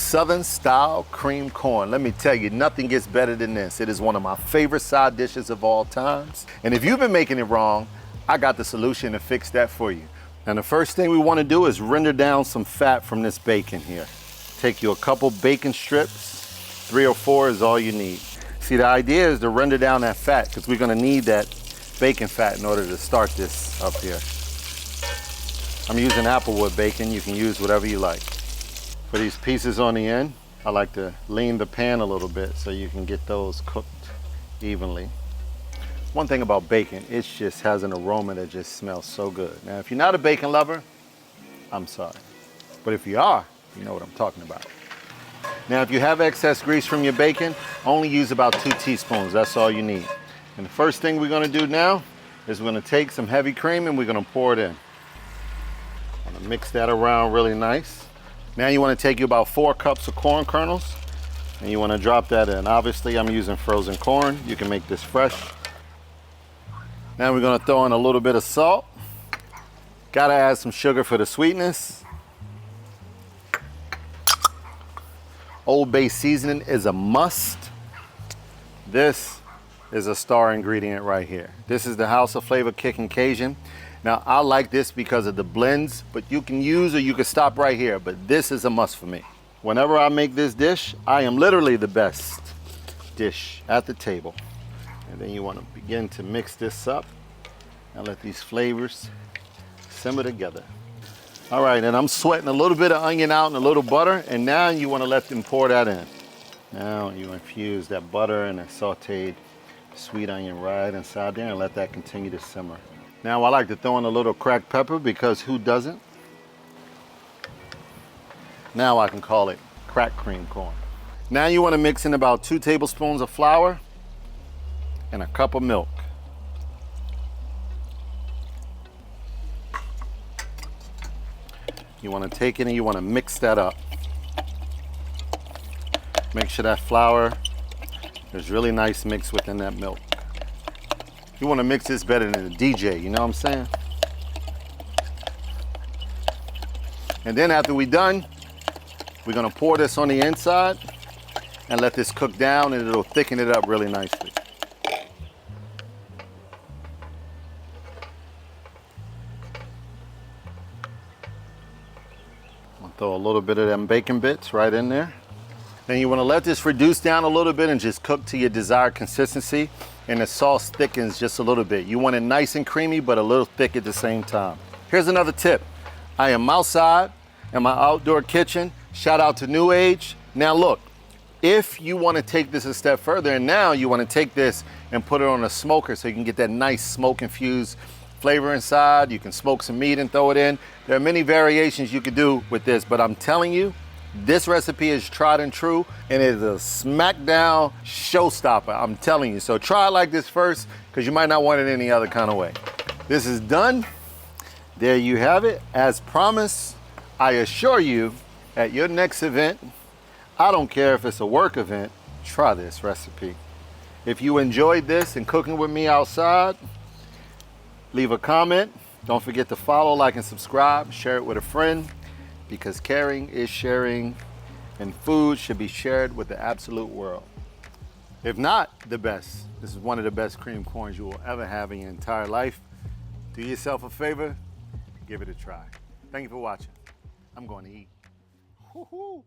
Southern style cream corn. Let me tell you, nothing gets better than this. It is one of my favorite side dishes of all times. And if you've been making it wrong, I got the solution to fix that for you. Now the first thing we want to do is render down some fat from this bacon here. Take you a couple bacon strips, 3 or 4 is all you need. See, the idea is to render down that fat because we're going to need that bacon fat in order to start this up here. I'm using applewood bacon. You can use whatever you like. For these pieces on the end, I like to lean the pan a little bit so you can get those cooked evenly. One thing about bacon, it just has an aroma that just smells so good. Now, if you're not a bacon lover, I'm sorry. But if you are, you know what I'm talking about. Now, if you have excess grease from your bacon, only use about 2 teaspoons. That's all you need. And the first thing we're going to do now is we're going to take some heavy cream and we're going to pour it in. I'm going to mix that around really nice. Now you want to take you about 4 cups of corn kernels and you want to drop that in. Obviously, I'm using frozen corn. You can make this fresh. Now we're going to throw in a little bit of salt. Got to add some sugar for the sweetness. Old Bay seasoning is a must. This is a star ingredient right here. This is the House of Flavor Kickin' Cajun. Now, I like this because of the blends, but you can use or you can stop right here, but this is a must for me. Whenever I make this dish, I am literally the best dish at the table. And then you want to begin to mix this up and let these flavors simmer together. All right, and I'm sweating a little bit of onion out and a little butter, and now you want to let them pour that in. Now you infuse that butter and that sauteed sweet onion right inside there and let that continue to simmer. Now I like to throw in a little cracked pepper because who doesn't? Now I can call it cracked cream corn. Now you want to mix in about 2 tablespoons of flour and a cup of milk. You want to take it and you want to mix that up. Make sure that flour is really nice mixed within that milk. You want to mix this better than a DJ, you know what I'm saying? And then after we're done, we're going to pour this on the inside and let this cook down and it'll thicken it up really nicely. I'll throw a little bit of them bacon bits right in there. Then you want to let this reduce down a little bit and just cook to your desired consistency. And the sauce thickens just a little bit. You want it nice and creamy, but a little thick at the same time. Here's another tip. I am outside in my outdoor kitchen. Shout out to New Age. Now look, if you want to take this a step further, and now you want to take this and put it on a smoker so you can get that nice smoke infused flavor inside. You can smoke some meat and throw it in. There are many variations you could do with this, but I'm telling you, this recipe is tried and true, and it is a smackdown showstopper, I'm telling you. So try it like this first, because you might not want it any other kind of way. This is done. There you have it. As promised, I assure you, at your next event, I don't care if it's a work event, try this recipe. If you enjoyed this and cooking with me outside, leave a comment. Don't forget to follow, like, and subscribe. Share it with a friend. Because caring is sharing, and food should be shared with the absolute world. If not the best, this is one of the best cream corns you will ever have in your entire life. Do yourself a favor, give it a try. Thank you for watching. I'm going to eat. Woo-hoo.